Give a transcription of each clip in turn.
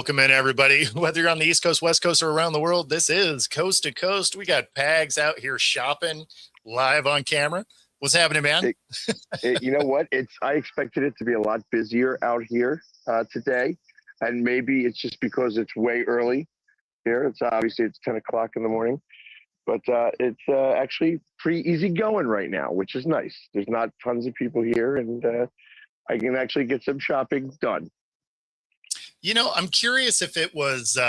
Welcome in, everybody. Whether you're on the East Coast, West Coast, or around the world, this is Coast to Coast. We got Pags out here shopping live on camera. What's happening, man? You know what? I expected it to be a lot busier out here today, and maybe it's just because it's way early here. It's 10 o'clock in the morning, but it's actually pretty easy going right now, which is nice. There's not tons of people here, and I can actually get some shopping done. You know, I'm curious if it was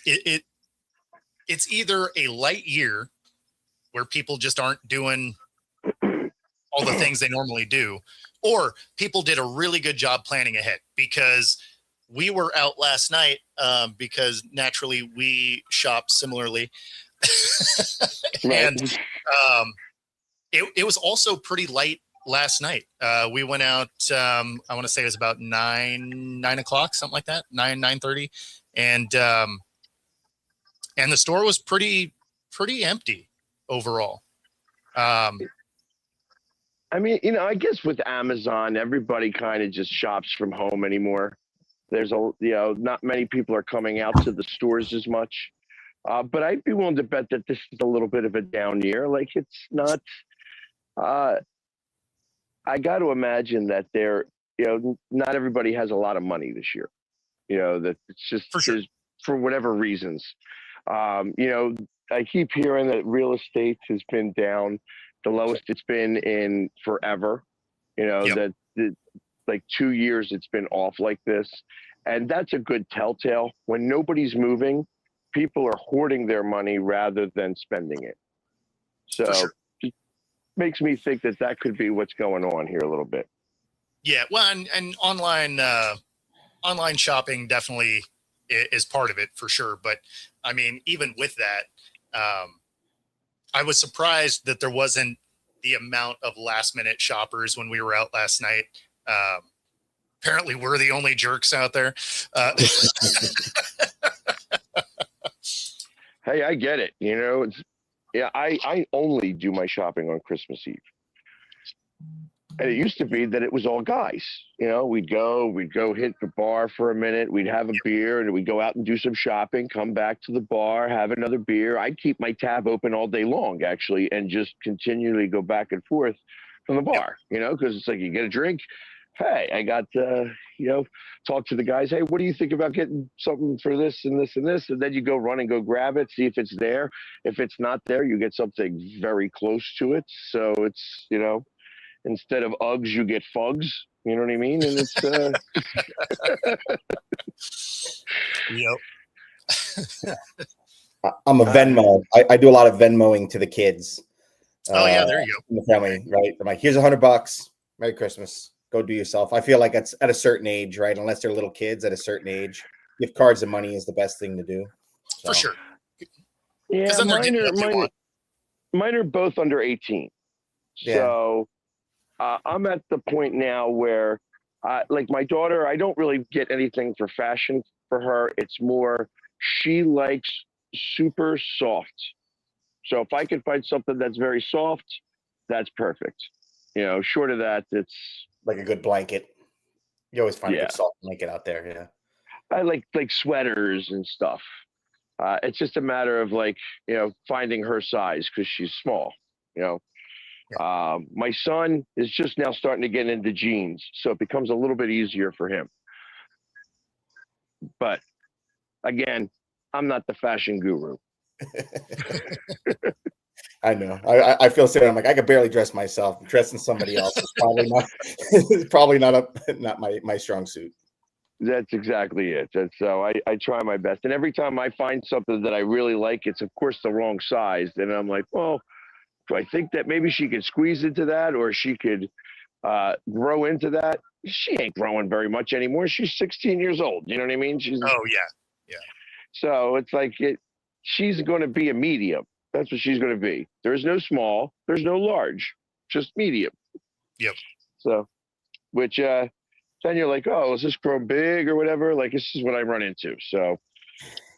it's either a light year where people just aren't doing all the things they normally do, or people did a really good job planning ahead, because we were out last night because naturally we shop similarly. And it was also pretty light last night. We went out, I want to say it was about 9 o'clock, something like that, 9:30. And the store was pretty empty overall. I mean, I guess with Amazon, everybody kind of just shops from home anymore. There's not many people are coming out to the stores as much. But I'd be willing to bet that this is a little bit of a down year. Like, it's not, I got to imagine that not everybody has a lot of money this year. That it's just for whatever reasons. I keep hearing that real estate has been down the lowest it's been in forever. That like 2 years it's been off like this. And that's a good telltale. When nobody's moving, people are hoarding their money rather than spending it. So it makes me think that could be what's going on here a little bit. Yeah, well, and online shopping definitely is part of it for sure. But I mean, even with that, I was surprised that there wasn't the amount of last minute shoppers when we were out last night. Apparently we're the only jerks out there. Hey, I get it. I only do my shopping on Christmas Eve. And it used to be that it was all guys. We'd go hit the bar for a minute. We'd have a beer, and we'd go out and do some shopping, come back to the bar, have another beer. I'd keep my tab open all day long, actually, and just continually go back and forth from the bar, because it's like you get a drink. Hey, I got, talk to the guys. Hey, what do you think about getting something for this and this and this? And then you go run and go grab it, see if it's there. If it's not there, you get something very close to it. So it's, instead of Uggs, you get Fugs. You know what I mean? And it's I'm a Venmo. I do a lot of Venmoing to the kids. Oh yeah, there you go. In the family, right? I'm like, here's $100. Merry Christmas. Go do yourself. I feel like it's at a certain age, right? Unless they're little kids at a certain age, gift cards and money is the best thing to do. For sure. Yeah, mine are both under 18. Yeah. So I'm at the point now where, like my daughter, I don't really get anything for fashion for her. It's more, she likes super soft. So if I can find something that's very soft, that's perfect. Short of that, it's like a good blanket. You always find a good soft blanket out there. Yeah. I like sweaters and stuff. It's just a matter of finding her size, because she's small. My son is just now starting to get into jeans, so it becomes a little bit easier for him. But again, I'm not the fashion guru. I know. I feel sad. I'm like, I could barely dress myself. Dressing somebody else is probably not my strong suit. That's exactly it. And so I try my best. And every time I find something that I really like, it's of course the wrong size. And I'm like, well, do I think that maybe she could squeeze into that, or she could grow into that? She ain't growing very much anymore. She's 16 years old. You know what I mean? Oh yeah. So it's like she's going to be a medium. That's what she's going to be. There's no small. There's no large. Just medium. Yep. So, which then you're like, oh, is this grown big or whatever? Like, this is what I run into. So,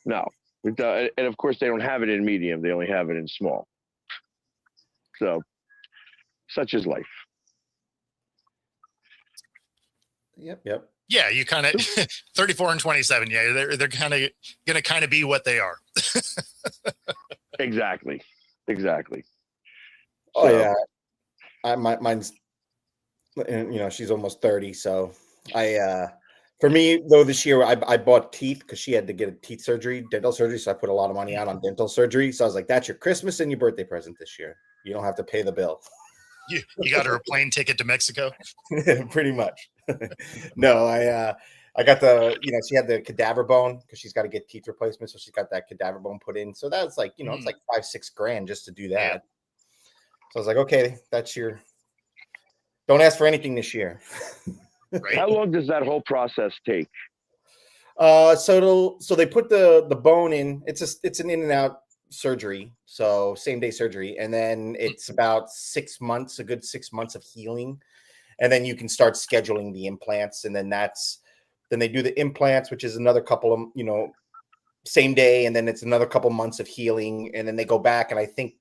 no. And of course, they don't have it in medium. They only have it in small. So, such is life. Yep. Yeah, you kind of 34 and 27. Yeah, they're kind of gonna kind of be what they are. Exactly. Exactly. Oh So, yeah, mine's, and she's almost 30, so for me though this year I bought teeth because she had to get a teeth surgery, dental surgery, so I put a lot of money out on dental surgery. So I was like, that's your Christmas and your birthday present this year. You don't have to pay the bill. You got her a plane ticket to Mexico. Pretty much. No, I got the, she had the cadaver bone because she's got to get teeth replacement, so she got that cadaver bone put in. So that's like, it's like 5-6 grand just to do that. Yeah. So I was like, okay, that's your, don't ask for anything this year. Right. how long does that whole process take? So they put the bone in. It's an in and out surgery, so same day surgery, and then it's about 6 months, a good 6 months of healing, and then you can start scheduling the implants, and then they do the implants, which is another couple of same day, and then it's another couple months of healing, and then they go back, and I think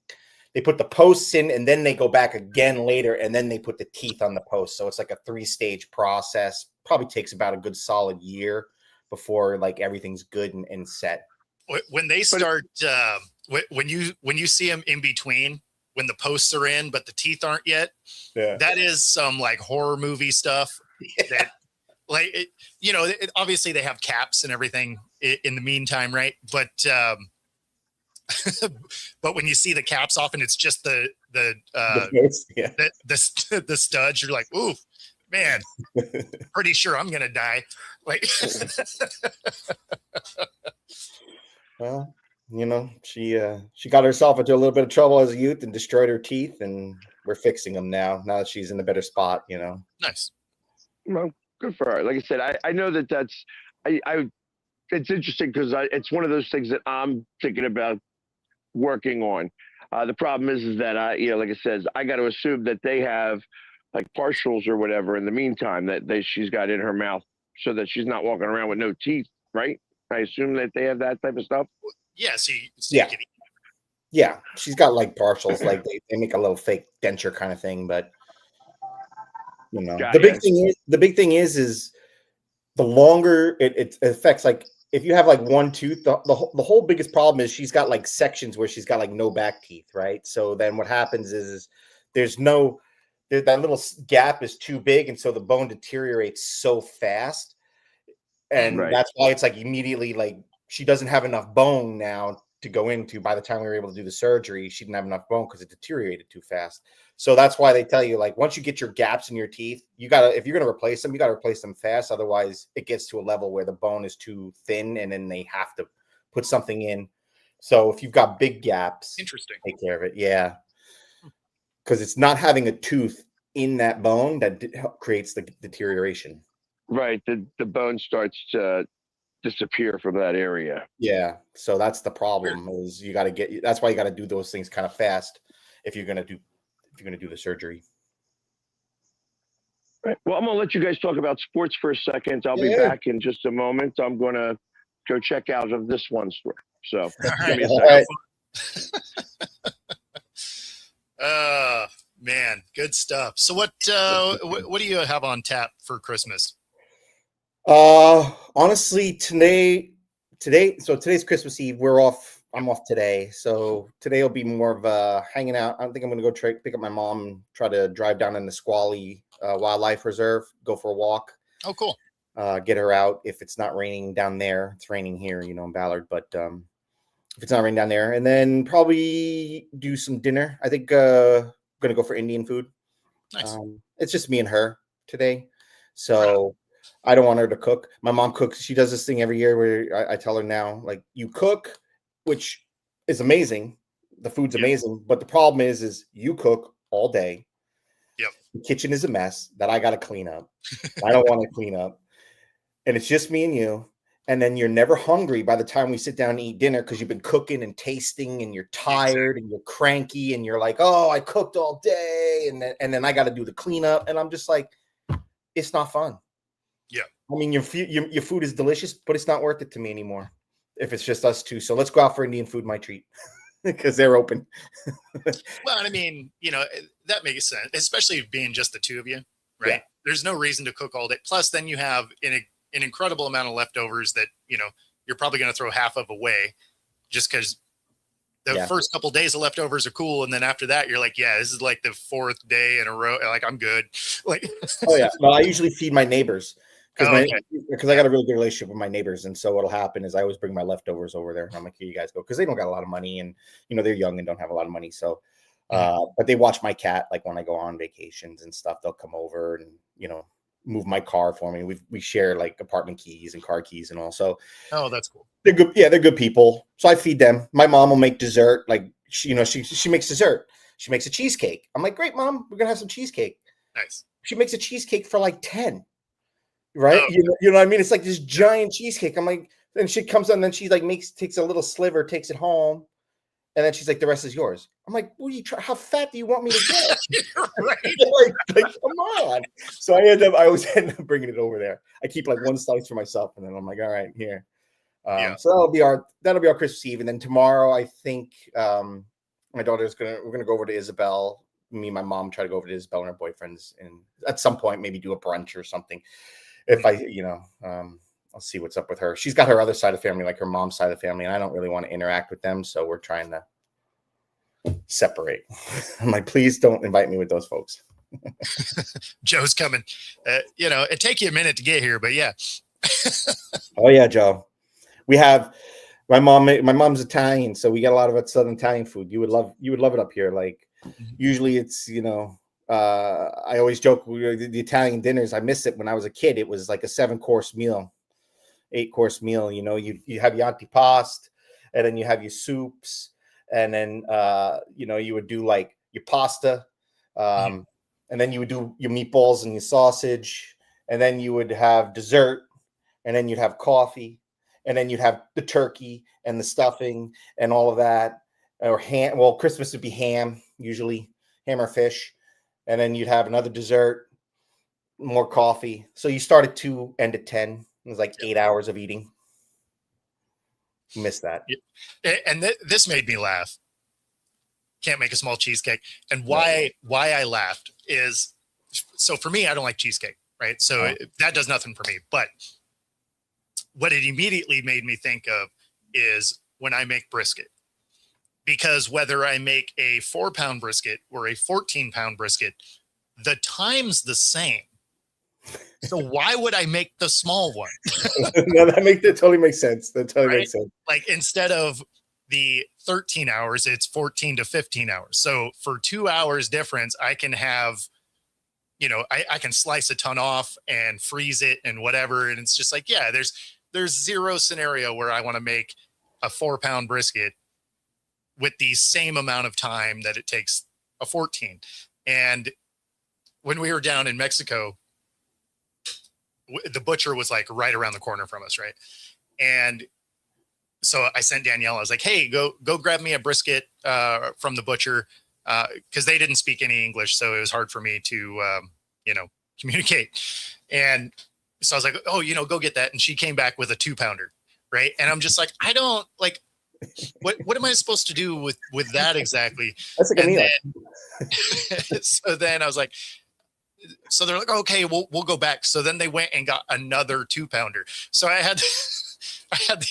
they put the posts in, and then they go back again later, and then they put the teeth on the post. So it's like a 3-stage process. Probably takes about a good solid year before like everything's good and set. When they start, when you see them in between, when the posts are in but the teeth aren't yet, Yeah. that is some like horror movie stuff. That like obviously they have caps and everything in the meantime, right? But but when you see the caps off and it's just the studs, you're like, ooh, man, pretty sure I'm gonna die. Like, well, she got herself into a little bit of trouble as a youth and destroyed her teeth, and we're fixing them now that she's in a better spot. Nice. Well, good for her. Like I said, I know that's it's interesting because it's one of those things that I'm thinking about working on. The problem is that like I said, I got to assume that they have like partials or whatever in the meantime that she's got in her mouth, so that she's not walking around with no teeth, right? I assume that they have that type of stuff. Yeah. Yeah. Yeah, she's got like partials, like they make a little fake denture kind of thing, but the big thing is the longer it affects, like if you have like one tooth, the whole biggest problem is she's got like sections where she's got like no back teeth, right? So then what happens is that little gap is too big, and so the bone deteriorates so fast, and that's why it's like immediately like she doesn't have enough bone now to go into. By the time we were able to do the surgery, she didn't have enough bone because it deteriorated too fast. So that's why they tell you, like, once you get your gaps in your teeth, if you're going to replace them, you got to replace them fast. Otherwise it gets to a level where the bone is too thin, and then they have to put something in. So if you've got big gaps, Interesting. take care of it. Yeah. Because it's not having a tooth in that bone that creates the deterioration. Right. The bone starts to disappear from that area. Yeah. So that's the problem. Is that's why you got to do those things kind of fast if you're gonna do the surgery. Right. Well, I'm gonna let you guys talk about sports for a second. I'll be back in just a moment. I'm gonna go check out of this one store. So give me a second. Man, good stuff. So what do you have on tap for Christmas? Honestly, today's Christmas Eve. I'm off today, so today will be more of hanging out. I think I'm gonna go pick up my mom and try to drive down in the Nisqually Wildlife Reserve, go for a walk. Oh, cool. Get her out if it's not raining down there. It's raining here, in Ballard, but if it's not raining down there, and then probably do some dinner. I think gonna go for Indian food. Nice. It's just me and her today, so I don't want her to cook. My mom cooks. She does this thing every year where I tell her now, like, you cook, which is amazing. The food's amazing, but the problem is you cook all day. Yep. The kitchen is a mess that I got to clean up. I don't want to clean up, and it's just me and you. And then you're never hungry by the time we sit down to eat dinner because you've been cooking and tasting, and you're tired and you're cranky, and you're like, oh, I cooked all day, and then I got to do the cleanup, and I'm just like, it's not fun. Yeah. I mean, your food is delicious, but it's not worth it to me anymore if it's just us two. So let's go out for Indian food, my treat, because they're open. Well, I mean, that makes sense, especially being just the two of you. right? Yeah. There's no reason to cook all day. Plus, then you have an incredible amount of leftovers that, you're probably going to throw half of away just because the Yeah. first couple days of leftovers are cool. And then after that, you're like, yeah, this is like the fourth day in a row. Like, I'm good. Like, Oh yeah. No, I usually feed my neighbors because okay. I got a really good relationship with my neighbors, and so what'll happen is I always bring my leftovers over there, and I'm like, here you guys go, because they don't got a lot of money, and they're young and don't have a lot of money, so. But they watch my cat, like when I go on vacations and stuff. They'll come over and move my car for me. We share like apartment keys and car keys and all. So Oh, that's cool. they're good. Yeah, they're good people. So I feed them. My mom will make dessert. Like she makes dessert. She makes a cheesecake. I'm like, great, mom. We're gonna have some cheesecake. Nice. She makes a cheesecake for like 10. Right? Oh. You know what I mean? It's like this giant cheesecake. I'm like, and she comes on, and then she like takes a little sliver, takes it home. And then she's like, the rest is yours. I'm like, what are you how fat do you want me to get? Right. like, come on. So I always end up bringing it over there. I keep like one slice for myself, and then I'm like, all right, here. So that'll be our Christmas Eve. And then tomorrow, I think my daughter's we're gonna go over to Isabel. Me and my mom try to go over to Isabel and her boyfriends, and at some point maybe do a brunch or something. If I'll see what's up with her. She's got her other side of the family, like her mom's side of the family, and I don't really want to interact with them. So we're trying to separate. I'm like, please don't invite me with those folks. Joe's coming. It take you a minute to get here, but yeah. Oh yeah, Joe. We have my mom's Italian, so we got a lot of Southern Italian food. You would love it up here. Like usually it's I always joke the Italian dinners. I miss it when I was a kid. It was like a 7-course meal. 8-course meal. You have your antipasto, and then you have your soups, and then you would do like your pasta, and then you would do your meatballs and your sausage, and then you would have dessert, and then you'd have coffee, and then you'd have the turkey and the stuffing and all of that, or ham. Well, Christmas would be ham, usually ham or fish, and then you'd have another dessert, more coffee. So you start at 2, end at 10. It was like 8 hours of eating. Missed that. And this made me laugh. Can't make a small cheesecake. And why I laughed is, so for me, I don't like cheesecake, right? So that does nothing for me. But what it immediately made me think of is when I make brisket. Because whether I make a 4-pound brisket or a 14-pound brisket, the time's the same. So why would I make the small one? No, that totally makes sense. That totally makes sense. Like instead of the 13 hours, it's 14 to 15 hours. So for 2 hours difference, I can have, I can slice a ton off and freeze it and whatever. And it's just like, yeah, there's zero scenario where I want to make a 4-pound brisket with the same amount of time that it takes a 14. And when we were down in Mexico, the butcher was like right around the corner from us. Right. And so I sent Danielle, I was like, hey, go grab me a brisket from the butcher. Cause they didn't speak any English. So it was hard for me to, communicate. And so I was like, oh, go get that. And she came back with a 2-pounder. Right. And I'm just like, I don't like, what am I supposed to do with that exactly? That's like a meal. So then I was like, so they're like, okay, we'll go back. So then they went and got another 2-pounder. So I had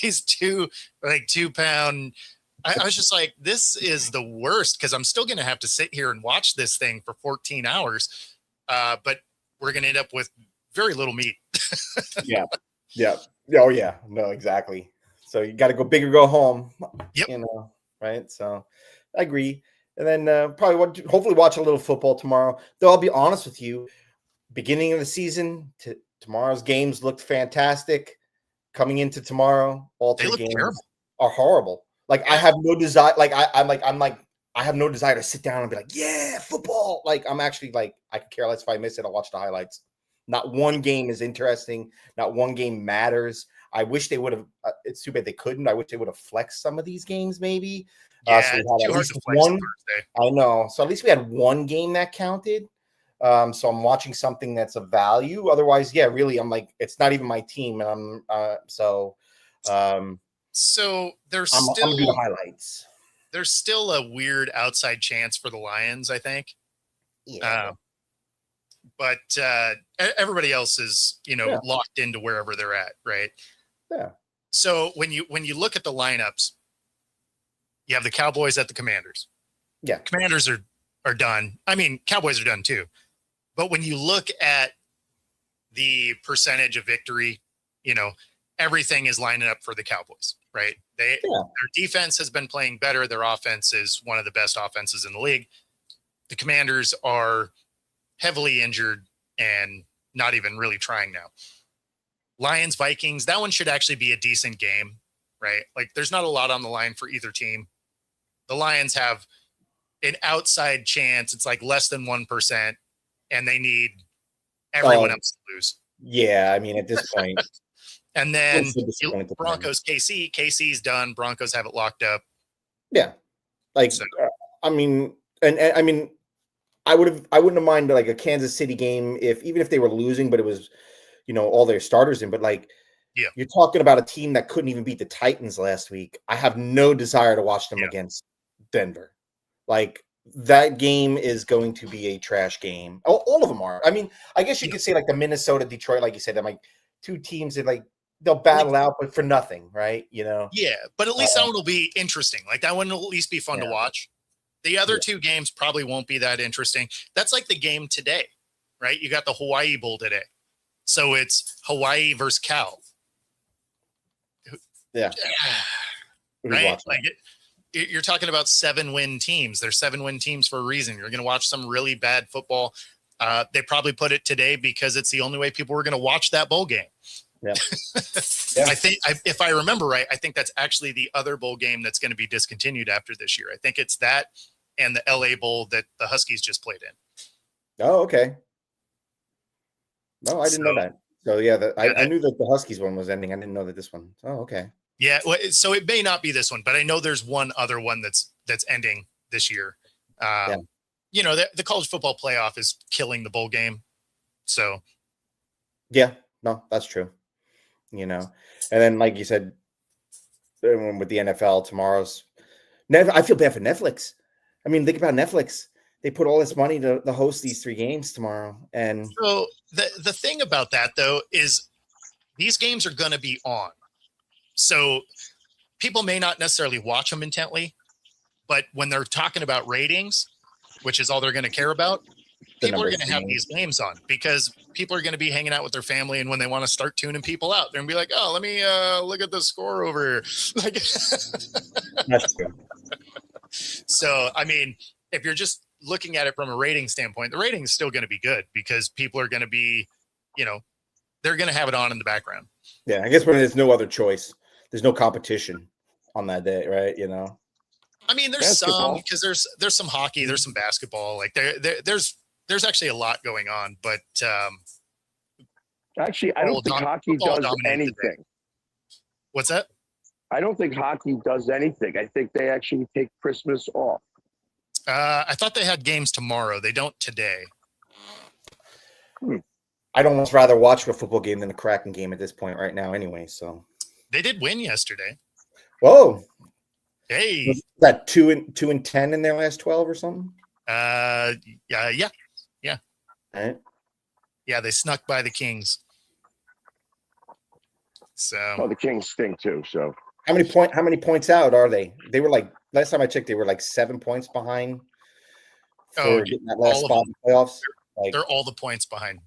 these 2-pound. I was just like, this is the worst because I'm still going to have to sit here and watch this thing for 14 hours. But we're going to end up with very little meat. Yeah. Oh yeah. No, exactly. So you got to go big or go home. Yep. Right. So I agree. And then hopefully watch a little football tomorrow. Though I'll be honest with you, beginning of the season to tomorrow's games looked fantastic. Coming into tomorrow, all 3 games are horrible. Like I have no desire. Like I have no desire to sit down and be like, yeah, football. Like I'm actually like I could care less if I miss it. I'll watch the highlights. Not one game is interesting. Not one game matters. I wish they would have. It's too bad they couldn't. I wish they would have flexed some of these games, maybe. Yeah, so it's too hard to flex on Thursday. I know. So at least we had one game that counted. So I'm watching something that's of value. Otherwise, yeah, really, I'm like, it's not even my team, and so there's I'm still gonna do the highlights. There's still a weird outside chance for the Lions, I think. Yeah. but everybody else is, Yeah. locked into wherever they're at, right? Yeah. So when you look at the lineups, you have the Cowboys at the Commanders. Yeah. Commanders are done. I mean, Cowboys are done too. But when you look at the percentage of victory, everything is lining up for the Cowboys, right? Their defense has been playing better. Their offense is one of the best offenses in the league. The Commanders are heavily injured and not even really trying now. Lions, Vikings, that one should actually be a decent game, right? Like there's not a lot on the line for either team. The Lions have an outside chance. It's like less than 1%, and they need everyone else to lose. Yeah, I mean, at this point. And then Broncos, KC. KC's done. Broncos have it locked up. Yeah. Like, so. I mean, and I mean, I wouldn't have minded like a Kansas City game even if they were losing, but it was, all their starters in. But like, you're talking about a team that couldn't even beat the Titans last week. I have no desire to watch them against Denver. Like, that game is going to be a trash game. All of them are. I mean, I guess you could say like the Minnesota, Detroit, like you said, I'm like two teams that like they'll battle out, but for nothing, right? Yeah, but at least that one will be interesting. Like that one will at least be fun to watch. The other two games probably won't be that interesting. That's like the game today, right? You got the Hawaii Bowl today. So it's Hawaii versus Cal. Yeah. Right? Like you're talking about 7-win teams. They're 7-win teams for a reason. You're going to watch some really bad football. They probably put it today because it's the only way people were going to watch that bowl game. Yeah. I think if I remember right, I think that's actually the other bowl game that's going to be discontinued after this year. I think it's that and the LA Bowl that the Huskies just played in. Oh, okay. No, I didn't know that. So yeah, I knew that the Huskies one was ending. I didn't know that this one. Oh, okay. Yeah, well, so it may not be this one, but I know there's one other one that's ending this year. The college football playoff is killing the bowl game. So yeah, no, that's true. And then like you said, with the NFL tomorrow's, I feel bad for Netflix. I mean, think about Netflix. They put all this money to host these 3 games tomorrow. And so the thing about that though is these games are going to be on. So people may not necessarily watch them intently, but when they're talking about ratings, which is all they're going to care about, people are going to have these games on because people are going to be hanging out with their family. And when they want to start tuning people out, they're going to be like, oh, let me look at the score over here. Like, that's true. So, I mean, if you're just looking at it from a rating standpoint, the rating is still going to be good because people are going to be, they're going to have it on in the background. Yeah, I guess when there's no other choice, there's no competition on that day, right? I mean, there's basketball. Some because there's some hockey, there's some basketball. Like there's actually a lot going on, but actually, I don't think hockey does anything. Today. What's that? I don't think hockey does anything. I think they actually take Christmas off. I thought they had games tomorrow. They don't today. I'd almost rather watch a football game than a Kraken game at this point right now anyway. So they did win yesterday. Whoa. Hey. Was that 2-10 in their last 12 or something? Yeah. All right. Yeah, they snuck by the Kings. So the Kings stink too. So how many points out are they? They were like last time I checked, they were like 7 points behind for getting that last spot in the playoffs. They're all the points behind.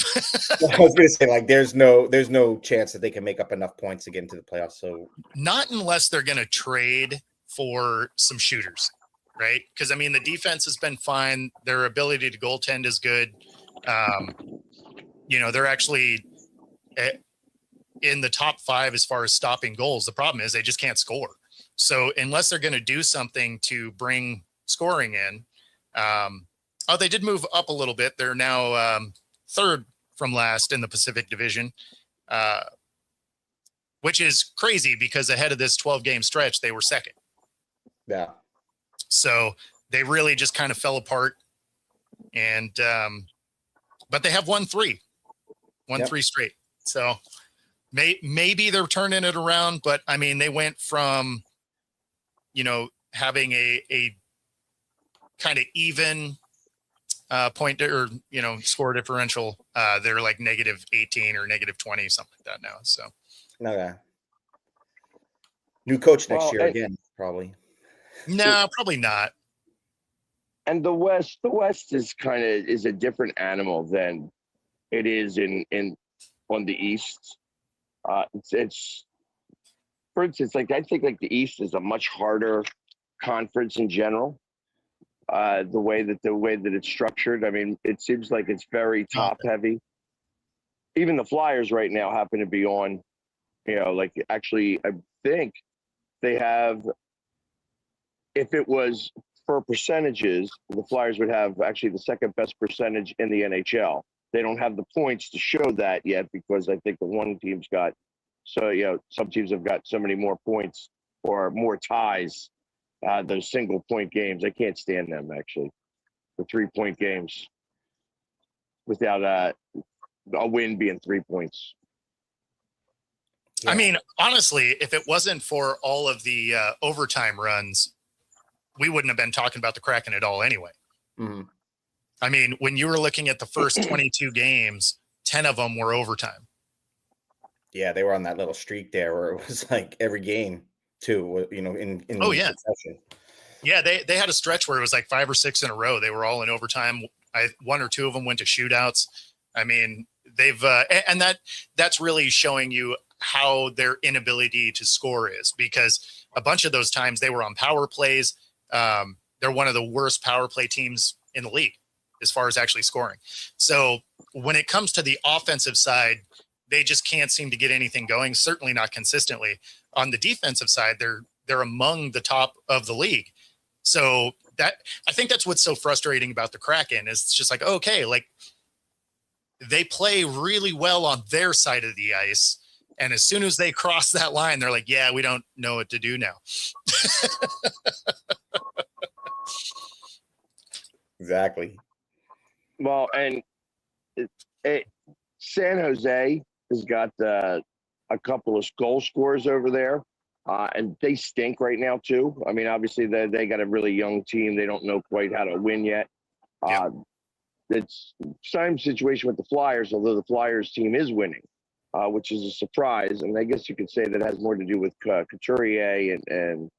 I was gonna say there's no chance that they can make up enough points to get into the playoffs. So not unless they're gonna trade for some shooters, right? Because I mean the defense has been fine. Their ability to goaltend is good. They're actually in the top 5 as far as stopping goals. The problem is they just can't score. So unless they're going to do something to bring scoring in, they did move up a little bit. They're now 3rd from last in the Pacific Division, which is crazy because ahead of this 12-game stretch, they were 2nd. Yeah. So they really just kind of fell apart. And but they have won 3 straight. So maybe they're turning it around, but I mean, they went from, having a kind of even point or score differential. They're like -18 or -20, something like that now. So Okay. New coach next Well, year and- again, probably. no, probably not. And the West is a different animal than it is in on the East. It's for instance, like I think like the East is a much harder conference in general. The way that it's structured, I mean, it seems like it's very top heavy. Even the Flyers right now happen to be on, like actually, I think they have. If it was for percentages, the Flyers would have actually the second best percentage in the NHL. They don't have the points to show that yet because I think the one team's got some teams have got so many more points or more ties. Those single point games, I can't stand them actually. The 3-point games without a win being 3 points. I mean, honestly, if it wasn't for all of the overtime runs, we wouldn't have been talking about the Kraken at all anyway. Mhm. I mean, when you were looking at the first 22 games, 10 of them were overtime. Yeah, they were on that little streak there where it was like every game too, in Oh, yeah. succession. Yeah, they had a stretch where it was like 5 or 6 in a row. They were all in overtime. One or two of them went to shootouts. I mean, they've and that's really showing you how their inability to score is, because a bunch of those times they were on power plays. They're one of the worst power play teams in the league as far as actually scoring. So when it comes to the offensive side, they just can't seem to get anything going, certainly not consistently. On the defensive side, they're among the top of the league. So that, I think that's what's so frustrating about the Kraken, is it's just like, okay, like they play really well on their side of the ice, and as soon as they cross that line, they're like, yeah, we don't know what to do now. Exactly. Well, and San Jose has got a couple of goal scorers over there, and they stink right now too. I mean, obviously they got a really young team. They don't know quite how to win yet. Yeah. It's same situation with the Flyers, although the Flyers team is winning, which is a surprise. And I guess you could say that has more to do with Couturier and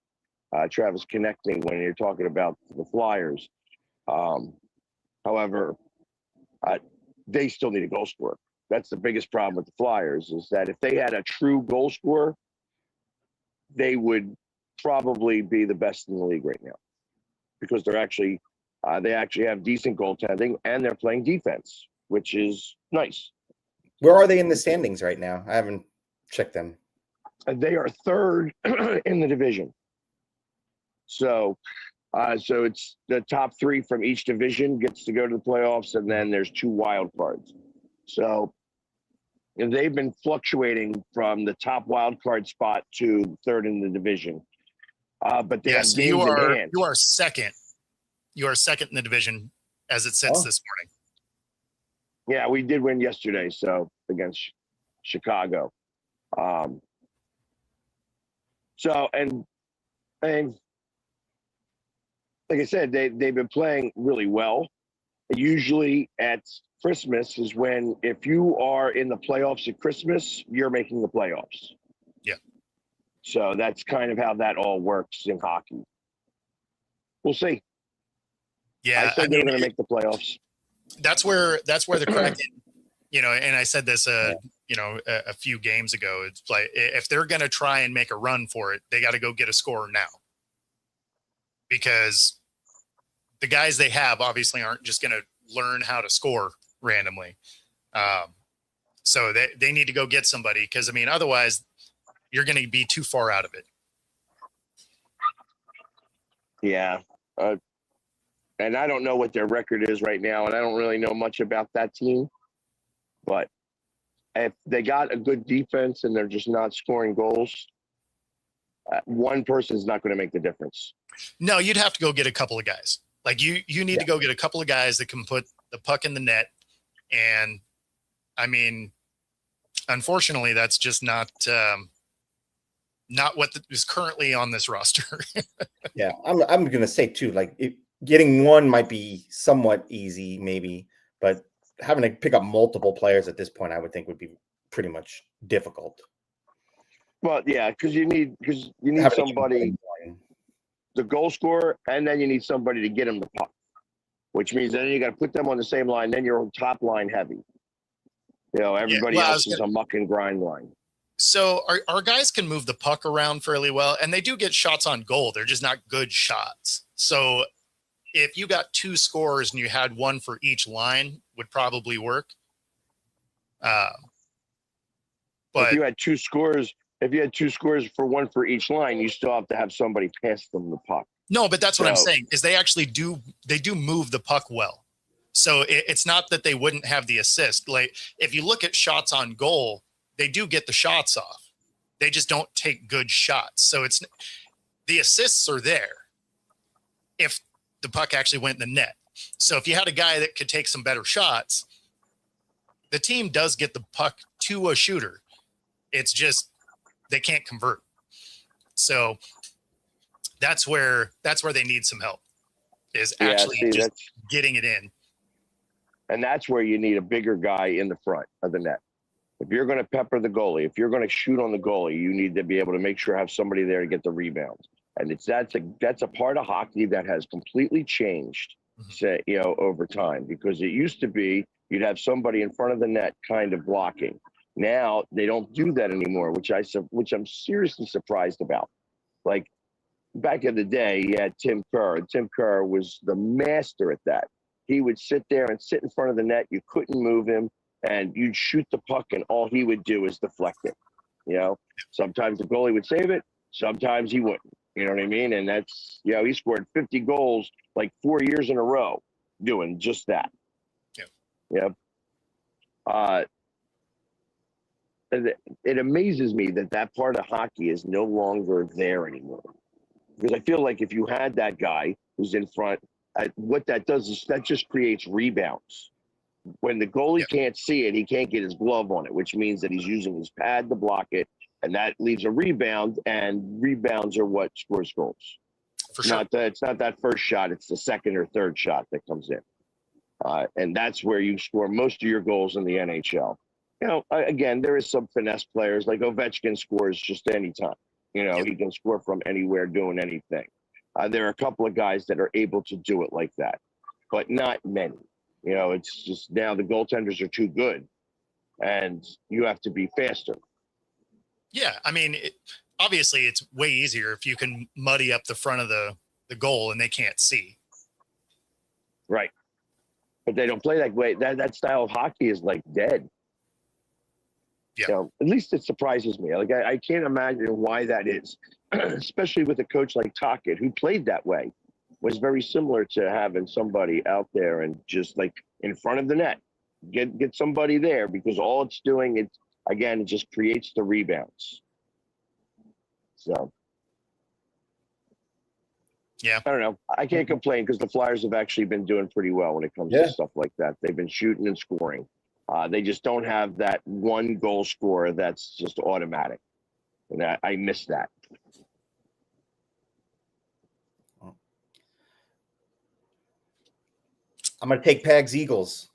Travis connecting when you're talking about the Flyers. However, they still need a goal scorer. That's the biggest problem with the Flyers, is that if they had a true goal scorer, they would probably be the best in the league right now, because they actually have decent goaltending and they're playing defense, which is nice. Where are they in the standings right now? I haven't checked them. They are third in the division. So it's the top 3 from each division gets to go to the playoffs, and then there's 2 wild cards. So they've been fluctuating from the top wild card spot to third in the division. But they have Yes, games you in are hand. you are second. You are second in the division as it sits this morning. Yeah, we did win yesterday, so against Chicago. So and like I said, they've been playing really well. Usually at Christmas is when, if you are in the playoffs at Christmas, you're making the playoffs. Yeah. So that's kind of how that all works in hockey. We'll see. Yeah, I said they're going to make the playoffs. That's where the Kraken, and I said this, a few games ago. It's like, if they're going to try and make a run for it, they got to go get a scorer now, because the guys they have obviously aren't just going to learn how to score randomly. So they need to go get somebody, because I mean, otherwise you're going to be too far out of it. Yeah. And I don't know what their record is right now, and I don't really know much about that team. But if they got a good defense and they're just not scoring goals, one person's not going to make the difference. No, you'd have to go get a couple of guys. Like you need to go get a couple of guys that can put the puck in the net. And I mean, unfortunately, that's just not what is currently on this roster. Yeah, I'm gonna say too. Like, getting one might be somewhat easy, maybe, but having to pick up multiple players at this point, I would think would be pretty much difficult. Well, yeah, because you need Having to somebody, choose one. the goal scorer, and then you need somebody to get him the puck, which means then you got to put them on the same line. Then you're top line heavy. Everybody well, else is a muck and grind line. So our guys can move the puck around fairly well, and they do get shots on goal. They're just not good shots. So if you got two scorers and you had one for each line, would probably work. But if you had two scores for one for each line, you still have to have somebody pass them the puck. no, but that's what I'm saying is they actually do move the puck well. So it's not that they wouldn't have the assist. Like if you look at shots on goal, they do get the shots off. They just don't take good shots. So it's the assists are there if the puck actually went in the net. So if you had a guy that could take some better shots, the team does get the puck to a shooter. It's just they can't convert. So that's where they need some help, is actually getting it in. And that's where you need a bigger guy in the front of the net. If you're going to pepper the goalie, if you're going to shoot on the goalie, you need to be able to make sure have somebody there to get the rebounds. And that's a part of hockey that has completely changed, over time, because it used to be you'd have somebody in front of the net kind of blocking. Now they don't do that anymore, which I'm seriously surprised about. Like back in the day, you had Tim Kerr, and Tim Kerr was the master at that. He would sit there and sit in front of the net. You couldn't move him, and you'd shoot the puck, and all he would do is deflect it. Sometimes the goalie would save it, sometimes he wouldn't. You know what I mean? And that's, he scored 50 goals like 4 years in a row doing just that. Yeah. It amazes me that part of hockey is no longer there anymore. Because I feel like if you had that guy who's in front, what that does is that just creates rebounds. When the goalie can't see it, he can't get his glove on it, which means that he's using his pad to block it. And that leaves a rebound, and rebounds are what scores goals. For sure. It's not that first shot, it's the second or third shot that comes in. And that's where you score most of your goals in the NHL. Again, there is some finesse players, like Ovechkin scores just anytime. He can score from anywhere doing anything. There are a couple of guys that are able to do it like that, but not many. It's just now the goaltenders are too good, and you have to be faster. Yeah, I mean, obviously it's way easier if you can muddy up the front of the goal and they can't see. Right. But they don't play that way. That style of hockey is like dead. Yeah. At least it surprises me. Like I can't imagine why that is, especially with a coach like Tocchet, who played that way, was very similar to having somebody out there and just like in front of the net, get somebody there, because all it's doing, it just creates the rebounds. So, yeah, I don't know. I can't complain because the Flyers have actually been doing pretty well when it comes to stuff like that. They've been shooting and scoring. They just don't have that one goal scorer that's just automatic. And I miss that. I'm going to take Pags Eagles.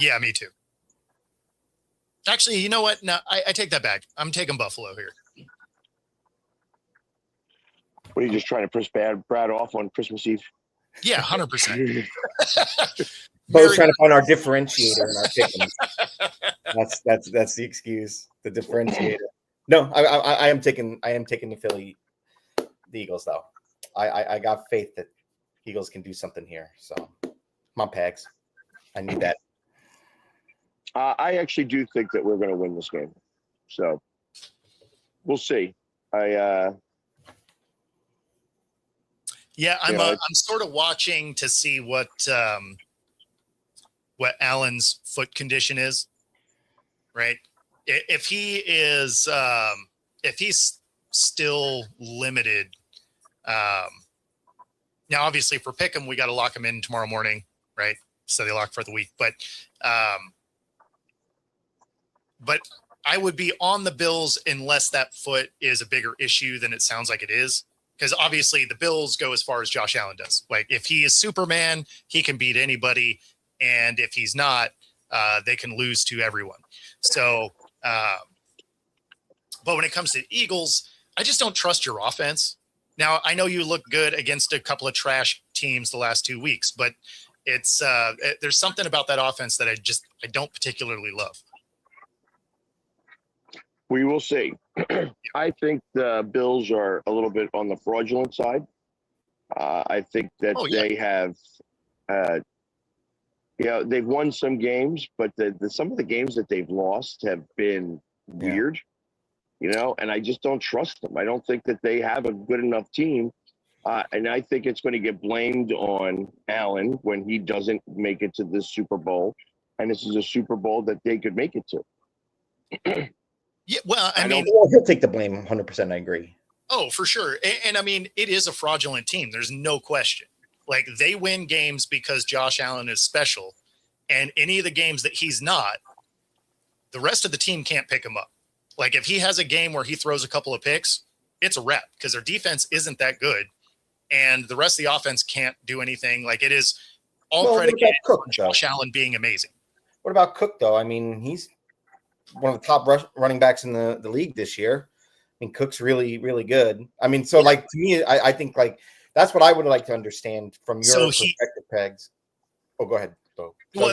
Yeah, me too. Actually, you know what? No, I take that back. I'm taking Buffalo here. What are you just trying to push Brad off on Christmas Eve? Yeah, 100%. Both trying to find our differentiator in our chickens. That's the excuse. The differentiator. No, I am taking the Eagles though. I got faith that Eagles can do something here. So come on, Pags. I need that. I actually do think that we're going to win this game. So we'll see. Yeah, I'm sort of watching to see what Allen's foot condition is, right? If he is, if he's still limited, now obviously for Pick'em, we got to lock him in tomorrow morning, right? So they lock for the week, but I would be on the Bills unless that foot is a bigger issue than it sounds like it is. because obviously the Bills go as far as Josh Allen does. Like if he is Superman, he can beat anybody, and if he's not, they can lose to everyone. So, but when it comes to Eagles, I just don't trust your offense. Now I know you look good against a couple of trash teams the last 2 weeks, but it's there's something about that offense that I don't particularly love. We will see. I think the Bills are a little bit on the fraudulent side. I think that they have, they've won some games, but some of the games that they've lost have been weird, and I just don't trust them. I don't think that they have a good enough team. And I think it's going to get blamed on Allen when he doesn't make it to this Super Bowl. And this is a Super Bowl that they could make it to. Yeah, well, I mean, he'll take the blame 100%. I agree. Oh, for sure. And I mean, it is a fraudulent team. There's no question. Like they win games because Josh Allen is special, and any of the games that he's not, the rest of the team can't pick him up. Like if he has a game where he throws a couple of picks, it's a wrap because their defense isn't that good, and the rest of the offense can't do anything. Like it is all predicated on Josh Allen being amazing. What about Cook though? I mean, he's one of the top running backs in the league this year. I mean, Cook's really, really good. I mean, so like to me, I think like that's what I would like to understand from your perspective, Pegs. Oh, go ahead.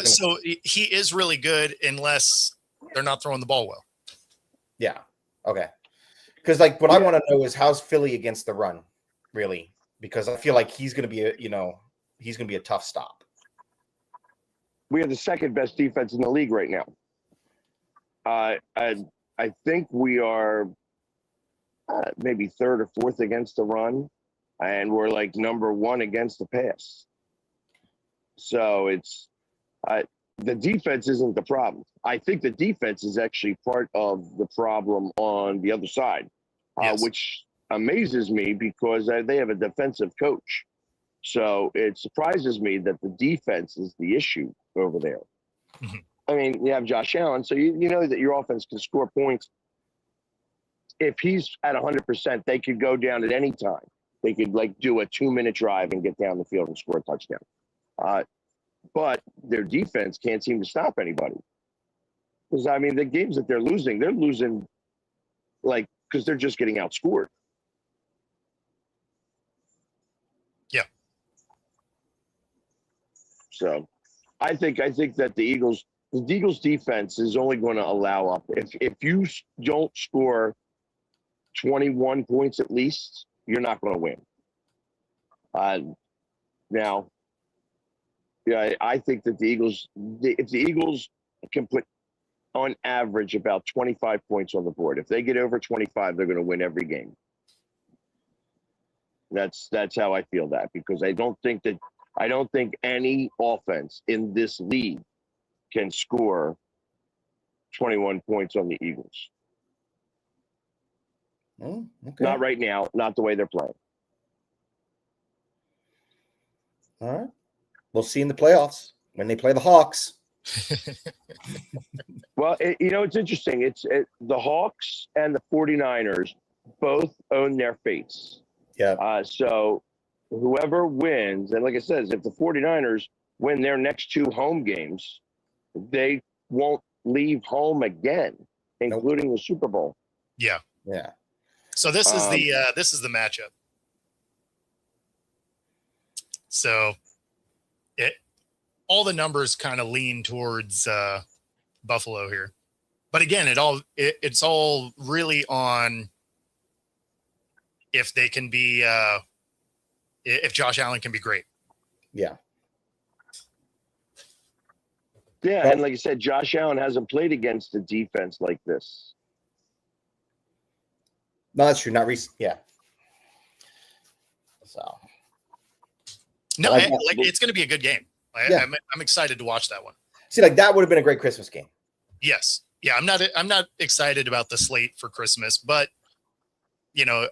So he is really good unless they're not throwing the ball well. Yeah. Okay. Because like what I want to know is how's Philly against the run, really? Because I feel like he's going to be he's going to be a tough stop. We are the second best defense in the league right now. I think we are maybe third or fourth against the run, and we're like number one against the pass. So it's the defense isn't the problem. I think the defense is actually part of the problem on the other side, which amazes me because they have a defensive coach. So it surprises me that the defense is the issue over there. Mm-hmm. I mean, you have Josh Allen, so you know that your offense can score points. If he's at 100%, they could go down at any time. They could like do a 2-minute drive and get down the field and score a touchdown. But their defense can't seem to stop anybody. Because I mean, the games that they're losing like because they're just getting outscored. Yeah. So, I think that the Eagles defense is only going to allow up if you don't score 21 points at least, you're not going to win. Now, I think that if the Eagles can put on average about 25 points on the board, if they get over 25, they're going to win every game. That's how I feel that, because I don't think any offense in this league can score 21 points on the Eagles. Okay. Not right now, not the way they're playing. All right. We'll see in the playoffs when they play the Hawks. Well, it's interesting. The Hawks and the 49ers both own their fates. Yeah. So whoever wins, and like I said, if the 49ers win their next 2 home games, they won't leave home again, including the Super Bowl. Yeah. Yeah. So this is the matchup. So all the numbers kind of lean towards Buffalo here, but again, it's all really on if they can be if Josh Allen can be great. Yeah. Yeah, and like I said, Josh Allen hasn't played against a defense like this. No, that's true. Not recent. Yeah. So. No, it's going to be a good game. I'm excited to watch that one. See, like that would have been a great Christmas game. Yes. Yeah. I'm not excited about the slate for Christmas, but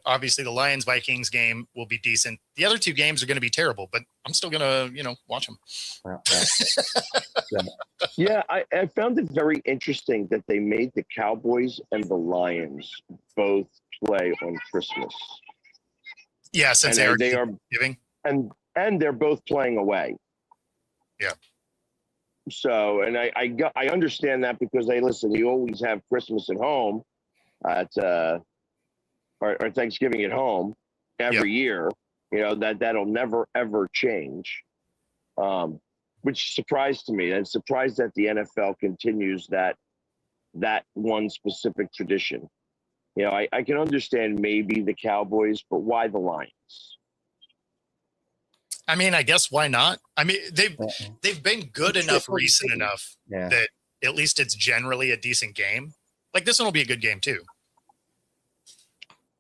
obviously the Lions Vikings game will be decent. The other 2 games are going to be terrible, but I'm still going to, watch them. Yeah. I found it very interesting that they made the Cowboys and the Lions both play on Christmas. Yeah, since And they they are are giving. and they're both playing away. Yeah. So, and I understand that because they listen. You always have Christmas at home, at or Thanksgiving at home every year. You know that'll never ever change. Which surprised to me. And surprised that the NFL continues that one specific tradition. You know, I can understand maybe the Cowboys, but why the Lions? I mean, I guess why not? I mean, they've been good enough, recent enough that at least it's generally a decent game. Like this one will be a good game too.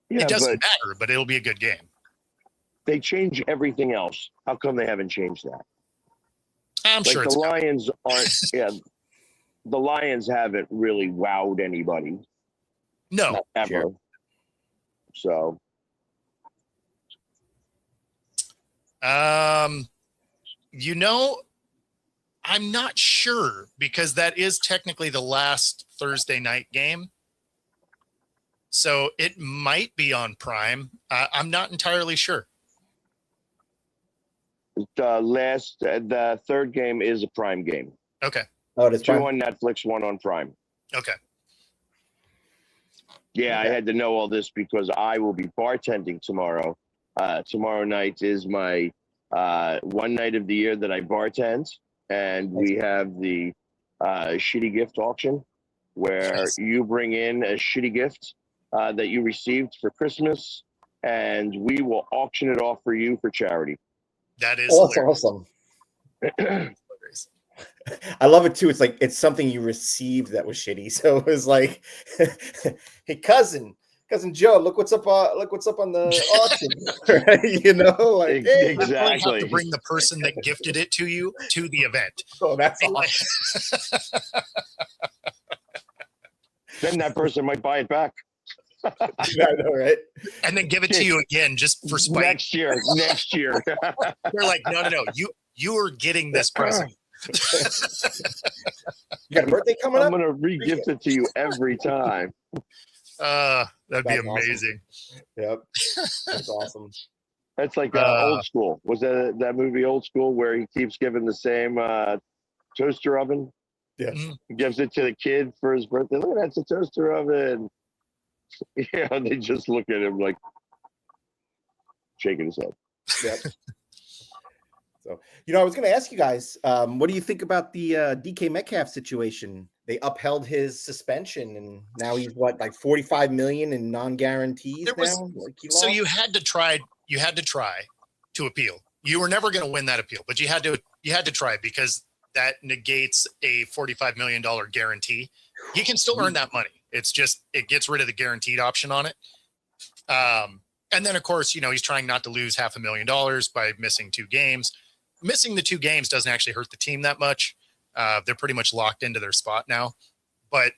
Yeah, it doesn't matter, but it'll be a good game. They change everything else. How come they haven't changed that? I'm like sure the Lions aren't. Yeah, the Lions haven't really wowed anybody. No, ever. Sure. So, you know, I'm not sure because that is technically the last Thursday night game. So it might be on Prime. I'm not entirely sure. the third game is a Prime game. Okay. Oh, it is 2 Prime? on Netflix, 1 on Prime. Okay. Yeah, I had to know all this because I will be bartending tomorrow. Tomorrow night is my one night of the year that I bartend, and we have the shitty gift auction where you bring in a shitty gift that you received for Christmas, and we will auction it off for you for charity. That is Oh, that's awesome. I love it too. It's like it's something you received that was shitty. So it was like, hey, cousin Joe, look what's up on the auction. Right? You know, like hey, Exactly. You have to bring the person that gifted it to you to the event. Oh, that's awesome. Then that person might buy it back. I know, right? And then give it to you again just for spite. Next year. They're like, no, you are getting this present. You got a birthday coming I'm up? gonna re-gift it to you every time. That'd be That's amazing. Awesome. Yep, that's awesome. That's like Old School. Was that movie Old School where he keeps giving the same toaster oven? Yeah, he gives it to the kid for his birthday. Look, that's a toaster oven. Yeah, they just look at him like shaking his head. Yep. So, I was going to ask you guys, what do you think about the DK Metcalf situation? They upheld his suspension, and now he's like 45 million in non-guarantees now. So you had to try to appeal. You were never going to win that appeal, but you had to try because that negates a $45 million guarantee. He can still earn that money. It's just it gets rid of the guaranteed option on it. And then of course, he's trying not to lose $500,000 by missing 2 games. Missing the 2 games doesn't actually hurt the team that much. They're pretty much locked into their spot now. But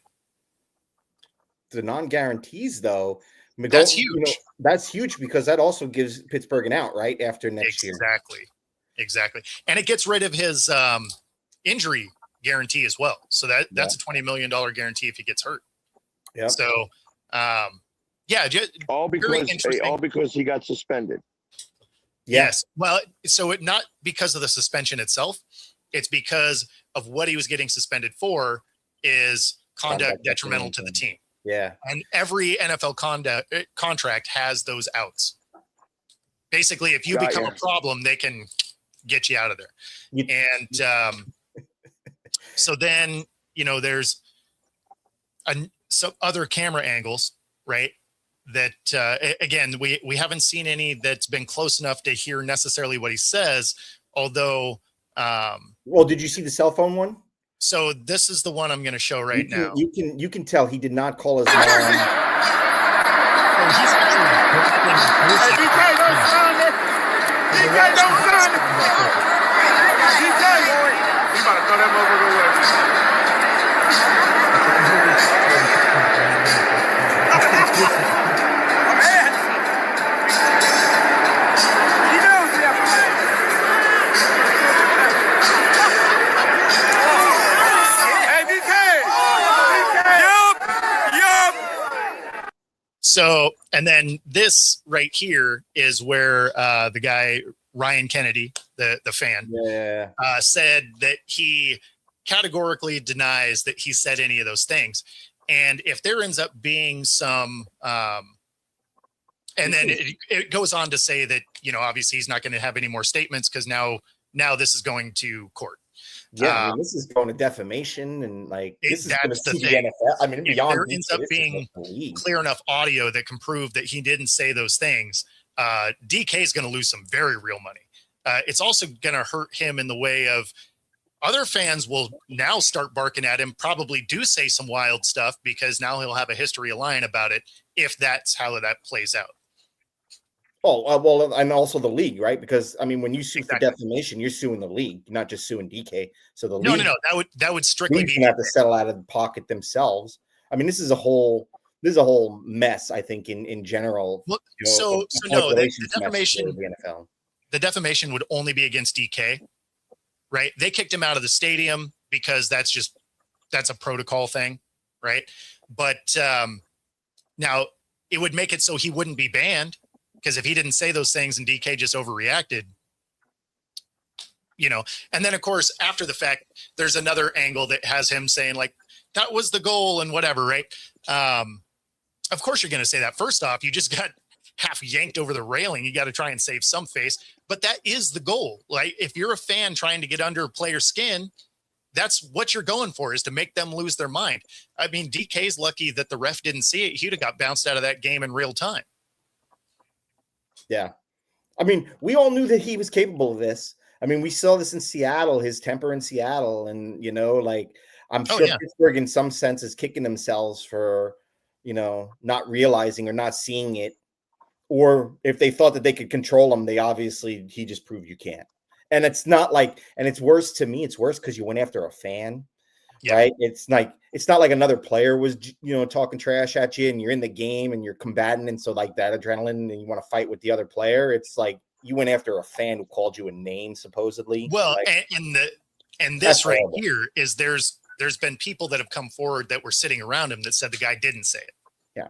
the non-guarantees, though, that's huge. That's huge because that also gives Pittsburgh an out right after next year. Exactly. And it gets rid of his injury guarantee as well. So that's a $20 million guarantee if he gets hurt. Yeah. So, all because he got suspended. Yes. Well, so not because of the suspension itself. It's because of what he was getting suspended for is conduct detrimental to the team. Yeah. And every NFL contract has those outs. Basically, if you become a problem, they can get you out of there. And so then, there's some other camera angles, right? That again, we haven't seen any that's been close enough to hear necessarily what he says. Although, well, did you see the cell phone one? So this is the one I'm going to show right now. You can tell he did not call his mom. Hey, DK, don't sign it. DK, don't sign it. DK, he about to throw that motherfucker away. So And then this right here is where the guy Ryan Kennedy, the fan, Yeah. said that he categorically denies that he said any of those things. And if there ends up being some, and then it goes on to say that, you know, obviously he's not going to have any more statements because now this is going to court. Yeah, I mean, this is going to defamation, and like this is going to that's the see the thing. NFL. I mean, If beyond there DK, ends up this is being like the league. clear enough audio that can prove that he didn't say those things, DK is going to lose some very real money. It's also going to hurt him in the way of other fans will now start barking at him, probably do say some wild stuff because now he'll have a history of lying about it if that's how that plays out. Oh, well, and also the league, right? Because I mean, when you sue Exactly. for defamation, you're suing the league, you're not just suing DK. So the No, league, that would strictly leagues be gonna have to settle out of pocket themselves. I mean, this is a whole mess. I think in general. Well, you know, so a no, the calculations mess for defamation, the NFL. the defamation would only be against DK, right? They kicked him out of the stadium because that's a protocol thing, right? But now it would make it so he wouldn't be banned, because if he didn't say those things and DK just overreacted, you know. And then of course after the fact there's another angle that has him saying like that was the goal and whatever, right? Of course you're going to say that. First off, you just got half yanked over the railing. You got to try and save some face, but that is the goal. Like if you're a fan trying to get under a player's skin, that's what you're going for, is to make them lose their mind. I mean, DK's lucky that the ref didn't see it. He'd have got bounced out of that game in real time. Yeah. I mean, we all knew that he was capable of this. I mean, we saw this in Seattle, his temper in Seattle. And, you know, like, I'm sure Pittsburgh in some sense is kicking themselves for, you know, not realizing or not seeing it. Or if they thought that they could control him, he just proved you can't. And it's not like, and it's worse to me. It's worse because you went after a fan. Right. It's not like another player was, you know, talking trash at you and you're in the game and you're combating. And so like that adrenaline and you want to fight with the other player. It's like you went after a fan who called you a name, supposedly. Well, like, and this right here is there's been people that have come forward that were sitting around him that said the guy didn't say it. Yeah.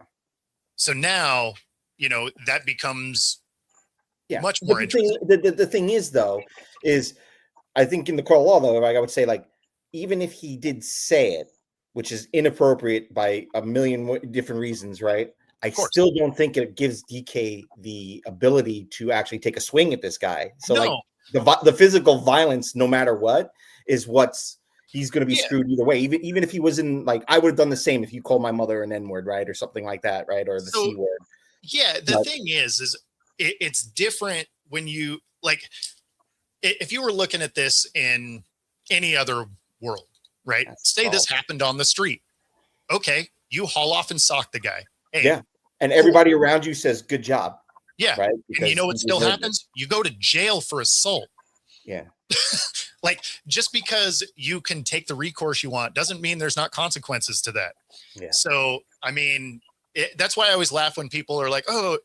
So now, you know, that becomes much but more interesting. The thing is, though, is I think in the court of law, though, like I would say, like, even if he did say it, which is inappropriate by a million different reasons, right? I still don't think it gives DK the ability to actually take a swing at this guy. So like the physical violence, no matter what, is he's going to be screwed either way. Even if he was in, like, I would have done the same if you called my mother an N-word, right? Or something like that, right? Or the C word. Yeah. The thing is it's different when you, like, if you were looking at this in any other world, right? Say this happened on the street. Okay. You haul off and sock the guy. Hey, yeah. And everybody around you says, good job. Yeah. Right. And you know what still happens? You go to jail for assault. Yeah. Like, just because you can take the recourse you want doesn't mean there's not consequences to that. Yeah. So, I mean, that's why I always laugh when people are like, oh,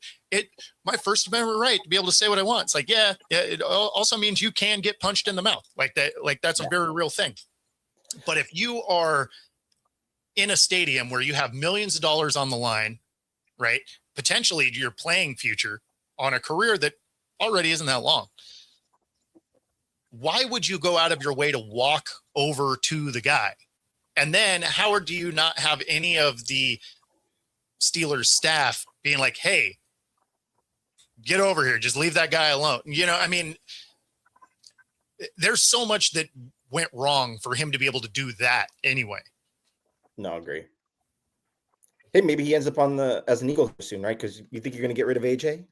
my First Amendment right to be able to say what I want. It's like, yeah, it also means you can get punched in the mouth like that. Like, that's a very real thing. But if you are in a stadium where you have millions of dollars on the line, right? Potentially your playing future on a career that already isn't that long. Why would you go out of your way to walk over to the guy? And then how do you not have any of the Steelers staff being like, hey, get over here, just leave that guy alone? You know, I mean, there's so much that went wrong for him to be able to do that anyway. No, I agree. Hey, maybe he ends up as an Eagle soon, right? Because you think you're going to get rid of AJ?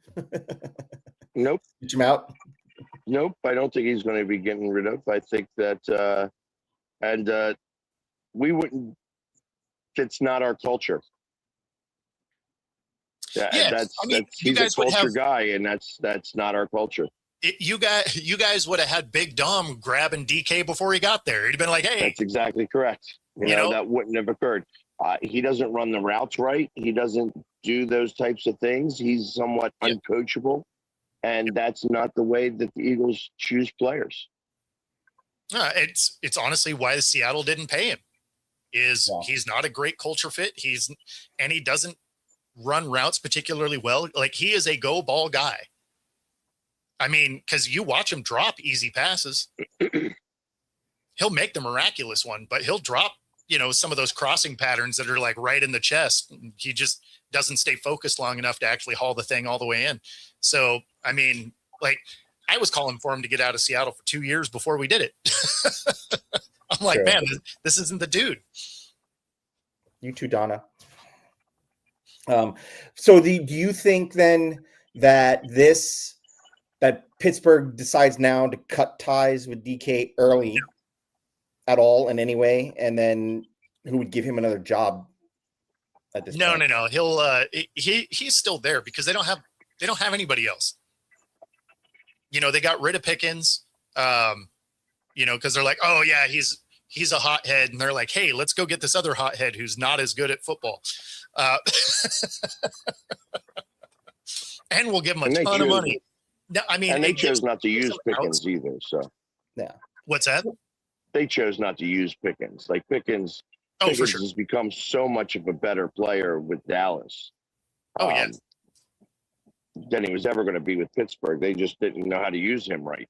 Nope. Pitch him out? Nope. I don't think he's going to be getting rid of. I think that, we wouldn't. It's not our culture. He's a culture guy, and that's not our culture. You guys would have had Big Dom grabbing DK before he got there. He'd been like, hey. That's exactly correct. You know, that wouldn't have occurred. He doesn't run the routes right. He doesn't do those types of things. He's somewhat uncoachable, and that's not the way that the Eagles choose players. It's honestly why the Seattle didn't pay him. He's not a great culture fit. He doesn't run routes particularly well. Like, he is a go ball guy. I mean, because you watch him drop easy passes. He'll make the miraculous one, but he'll drop, some of those crossing patterns that are like right in the chest. He just doesn't stay focused long enough to actually haul the thing all the way in. So, I mean, like, I was calling for him to get out of Seattle for 2 years before we did it. I'm like, Sure. man, this isn't the dude. You too, Donna. So do you think then that Pittsburgh decides now to cut ties with DK early at all in any way, and then who would give him another job at this point? No. He'll he's still there because they don't have anybody else. They got rid of Pickens, because they're like, oh yeah, he's a hothead, and they're like, hey, let's go get this other hothead who's not as good at football, and we'll give him a ton of money. No, I mean, And they chose not to use Pickens either. So Yeah. What's that? they chose not to use Pickens. Like Pickens Oh, for sure. has become so much of a better player with Dallas. Oh, yes. Than he was ever going to be with Pittsburgh. They just didn't know how to use him right.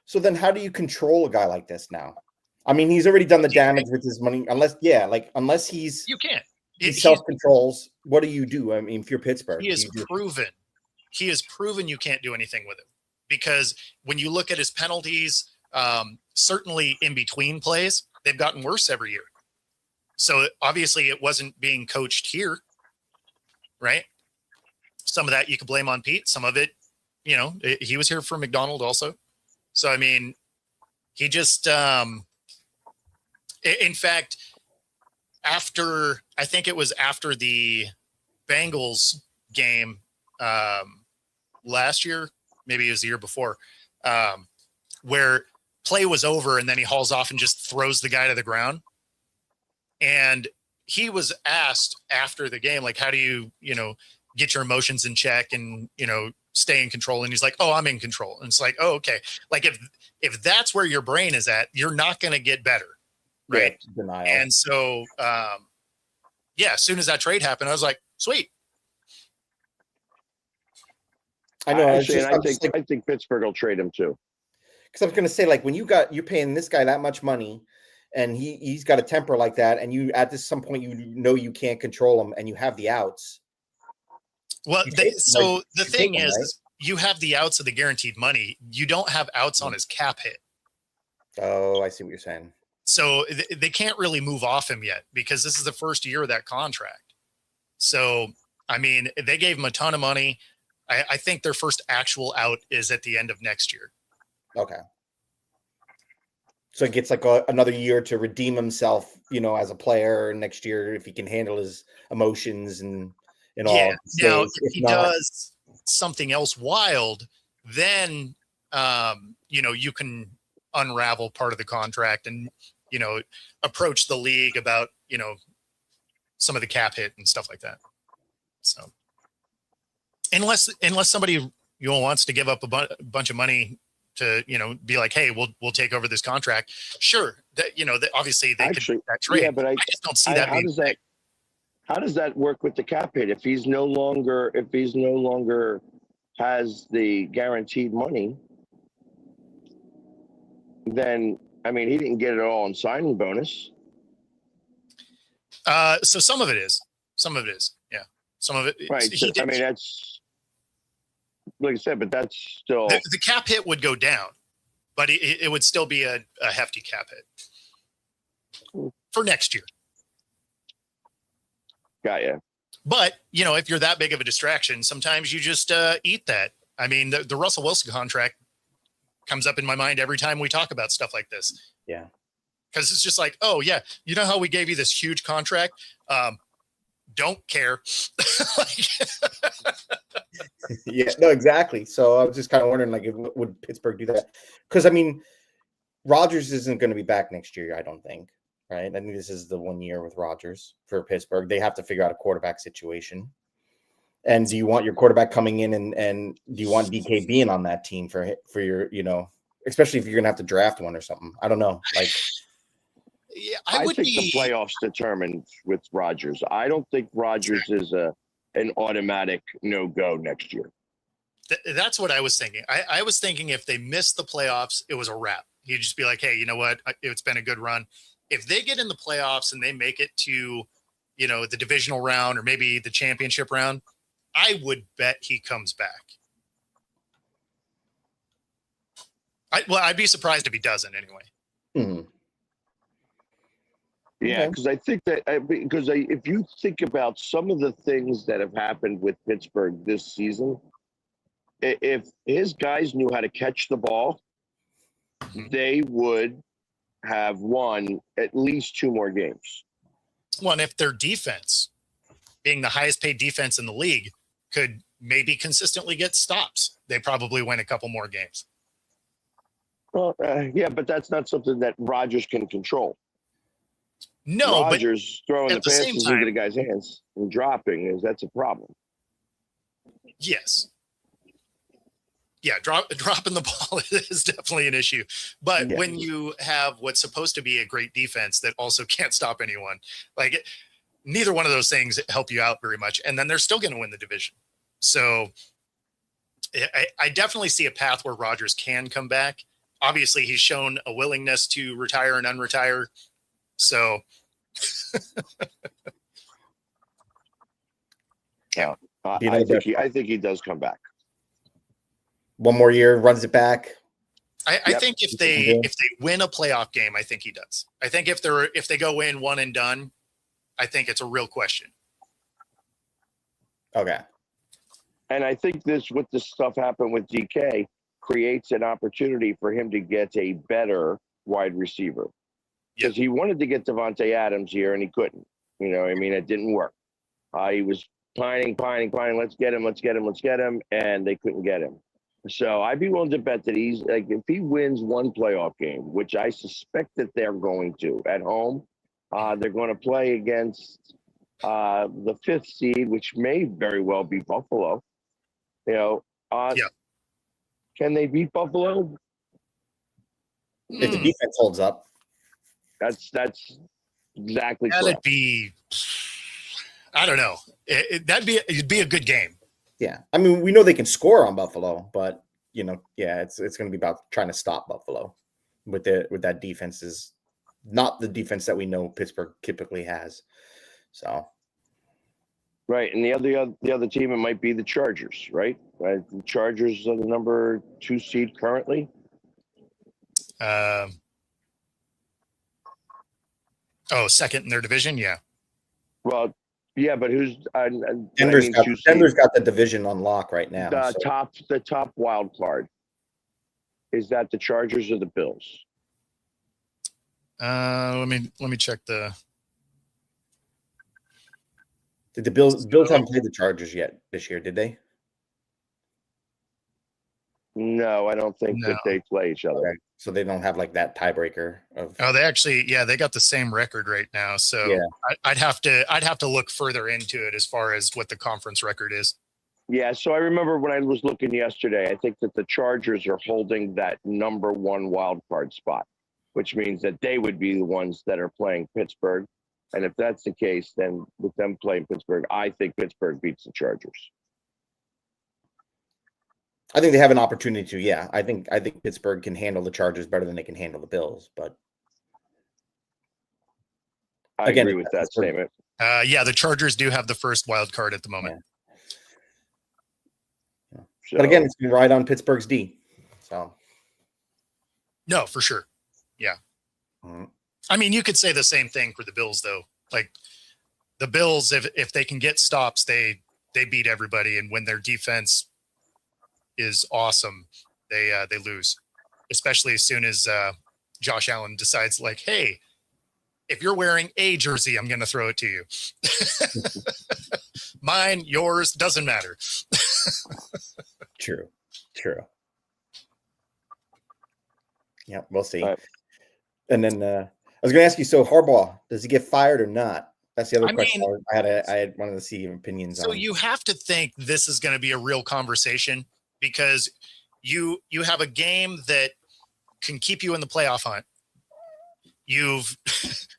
So then how do you control a guy like this now? I mean, he's already done the damage with his money. Unless he's You can't. he self-controls. What do you do? I mean, if you're Pittsburgh, He is proven. He has proven you can't do anything with him, because when you look at his penalties, certainly in between plays, they've gotten worse every year. So obviously it wasn't being coached here, right? Some of that you could blame on Pete. Some of it, he was here for McDonald also. So, I mean, he just, in fact, I think it was after the Bengals game last year, maybe it was the year before, where play was over and then he hauls off and just throws the guy to the ground. And he was asked after the game, like, how do you, get your emotions in check and, stay in control? And he's like, oh, I'm in control. And it's like, oh, okay. Like if that's where your brain is at, you're not going to get better. Right. Yeah, denial. And so, as soon as that trade happened, I was like, sweet. I know. I think Pittsburgh will trade him too. Because I was going to say, like, when you're paying this guy that much money, and he's got a temper like that, and you at some point you can't control him, and you have the outs. Well, the thing is, right? you have the outs of the guaranteed money. You don't have outs on his cap hit. Oh, I see what you're saying. So they can't really move off him yet because this is the first year of that contract. So, I mean, they gave him a ton of money. I think their first actual out is at the end of next year. Okay. So he gets like another year to redeem himself, as a player next year, if he can handle his emotions and all. Now, if he does something else wild, then, you can unravel part of the contract and, approach the league about, some of the cap hit and stuff like that. So unless somebody, wants to give up a bunch of money to, be like, hey, we'll take over this contract. Sure. That, that obviously they could make that trade. Yeah, but I just don't see that. How does that work with the cap hit? If he's no longer has the guaranteed money, then, I mean, he didn't get it all in signing bonus. So some of it is. Yeah. Some of it. Right. So, I mean, that's, like I said, but that's still. The cap hit would go down, but it would still be a hefty cap hit for next year. Got you. But, if you're that big of a distraction, sometimes you just eat that. I mean, the Russell Wilson contract comes up in my mind every time we talk about stuff like this. Yeah. Because it's just like, oh, yeah, you know how we gave you this huge contract? Don't care. Yeah, no, exactly. So I was just kind of wondering, like, would Pittsburgh do that? Because, I mean, Rodgers isn't going to be back next year, I don't think. Right? I think this is the 1 year with Rodgers for Pittsburgh. They have to figure out a quarterback situation. And do you want your quarterback coming in and do you want DK being on that team for your, especially if you're going to have to draft one or something? I don't know. Like, Yeah, I would think be. the playoffs determined with Rodgers. I don't think Rodgers is an automatic no go next year. That's what I was thinking. I was thinking if they missed the playoffs, it was a wrap. He'd just be like, hey, you know what? It's been a good run. If they get in the playoffs and they make it to, the divisional round or maybe the championship round, I would bet he comes back. I'd be surprised if he doesn't anyway. Mhm. Yeah, Okay. because I think that if you think about some of the things that have happened with Pittsburgh this season, if his guys knew how to catch the ball, they would have won at least 2 more games. Well, and if their defense, being the highest paid defense in the league, could maybe consistently get stops, they probably win a couple more games. Well, yeah, but that's not something that Rodgers can control. No, Rodgers throwing the at the same passes time- into the guy's hands and dropping that's a problem. but yes. Yeah, dropping the ball is definitely an issue. But Yeah. when you have what's supposed to be a great defense that also can't stop anyone, neither one of those things help you out very much. And then they're still going to win the division. So I definitely see a path where Rodgers can come back. Obviously, he's shown a willingness to retire and unretire. So I think he does come back. One more year, runs it back. I Yep. think if they win a playoff game, I think he does. I think if they go in one and done, I think it's a real question. Okay. And I think what this stuff happened with DK creates an opportunity for him to get a better wide receiver. Because he wanted to get Devontae Adams here and he couldn't. It didn't work. He was pining. Let's get him. And they couldn't get him. So I'd be willing to bet that he's if he wins one playoff game, which I suspect that they're going to at home, they're going to play against the 5th seed, which may very well be Buffalo. Can they beat Buffalo? If the defense holds up. That's exactly That'd correct. be, I don't know. It'd be a good game. Yeah. I mean, we know they can score on Buffalo, but it's going to be about trying to stop Buffalo with that defense is not the defense that we know Pittsburgh typically has. So. Right, and the other team, it might be the Chargers, right? The Chargers are the number 2 seed currently. Second in their division, yeah. Well, yeah, but who's Denver's got the division on lock right now. The top wild card. Is that the Chargers or the Bills? Let me check the. Did the Bills haven't played the Chargers yet this year, did they? No, I don't think that they play each other. Okay. So they don't have that tiebreaker of. Oh, they actually, they got the same record right now. So yeah. I'd have to look further into it as far as what the conference record is. Yeah, so I remember when I was looking yesterday, I think that the Chargers are holding that number 1 wild card spot, which means that they would be the ones that are playing Pittsburgh. And if that's the case, then with them playing Pittsburgh, I think Pittsburgh beats the Chargers. I think they have an opportunity to. Yeah, I think Pittsburgh can handle the Chargers better than they can handle the Bills. But I agree with that statement. The Chargers do have the first wild card at the moment. Yeah. But again, it's been right on Pittsburgh's D. So no, for sure. Yeah. Mm-hmm. I mean, you could say the same thing for the Bills, though. The Bills, if they can get stops, they beat everybody, and when their defense is awesome, they lose, especially as soon as Josh Allen decides hey, if you're wearing a jersey, I'm going to throw it to you. Mine, yours, doesn't matter. True. Yeah, we'll see. Right. And then I was going to ask you, so Harbaugh, does he get fired or not? That's the other question I had wanted to see your opinions on. So you have to think this is going to be a real conversation because you have a game that can keep you in the playoff hunt. You've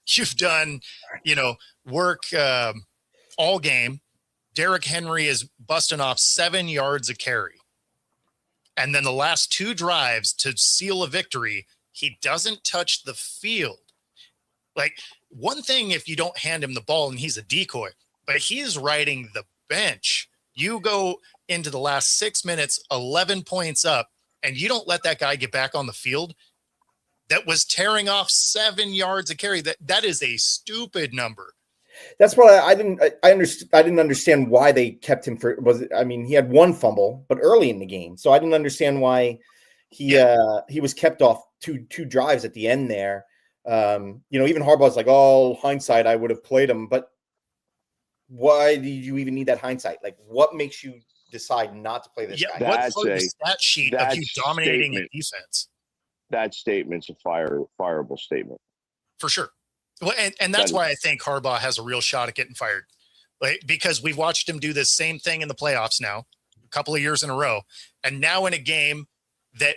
you've done, work all game. Derrick Henry is busting off 7 yards a carry. And then the last 2 drives to seal a victory, he doesn't touch the field. Like, one thing if you don't hand him the ball and he's a decoy, but he is riding the bench. You go into the last 6 minutes, 11 points up, and you don't let that guy get back on the field. That was tearing off 7 yards a carry. That is a stupid number. That's what I didn't understand why they kept him for. He had 1 fumble, but early in the game, so I didn't understand why he was kept off two drives at the end there. Even Harbaugh's like, oh, hindsight, I would have played him, but why did you even need that hindsight? Like, what makes you decide not to play this guy? What's the stat sheet of you dominating the defense? That statement's a fireable statement. For sure. Well, and that's why I think Harbaugh has a real shot at getting fired. Because we've watched him do this same thing in the playoffs now, a couple of years in a row. And now in a game that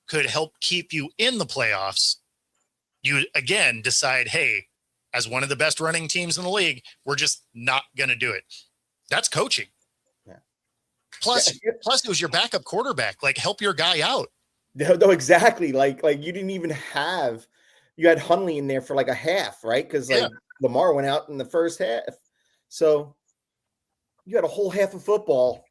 could help keep you in the playoffs, you again decide, hey, as one of the best running teams in the league, we're just not going to do it. That's coaching. Yeah. Plus it was your backup quarterback. Like, help your guy out. No, exactly. Like you didn't even have. You had Hundley in there for like a half, right? Because Lamar went out in the first half, so you had a whole half of football,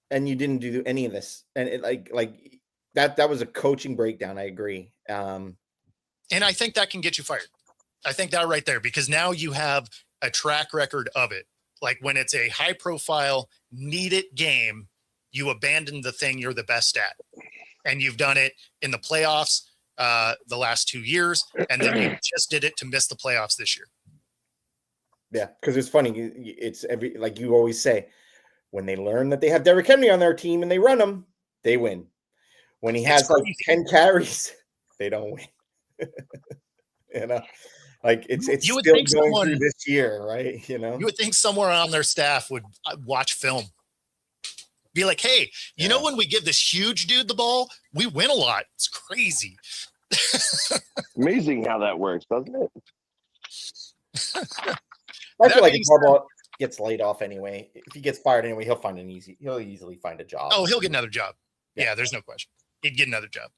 and you didn't do any of this. And it like that was a coaching breakdown. I agree. And I think that can get you fired. I think that right there, because now you have a track record of it. Like, when it's a high profile, need it game, you abandon the thing you're the best at. And you've done it in the playoffs the last 2 years. And then you just did it to miss the playoffs this year. Yeah. Cause it's funny. It's like you always say, when they learn that they have Derrick Henry on their team and they run them, they win. When he has like 10 carries, they don't win. Like it's still going through this year, right? You would think somewhere on their staff would watch film, be like, hey, you know, when we give this huge dude the ball, we win a lot. It's crazy. Amazing how that works, doesn't it? I feel like if Harbaugh gets laid off anyway, if he gets fired anyway, he'll easily find a job. Oh, he'll get another job. Yeah, there's no question. He'd get another job.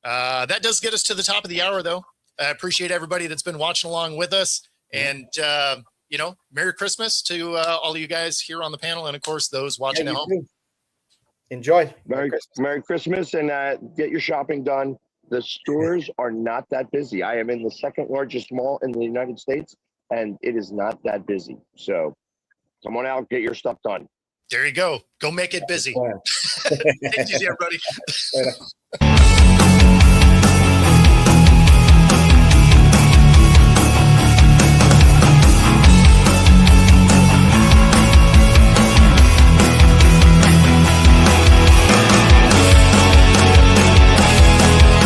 That does get us to the top of the hour, though. I appreciate everybody that's been watching along with us. And, Merry Christmas to all of you guys here on the panel. And, of course, those watching at home. Too. Enjoy. Merry Christmas, and get your shopping done. The stores are not that busy. I am in the 2nd largest mall in the United States, and it is not that busy. So come on out, get your stuff done. There you go. Go make it busy. Thank you, everybody.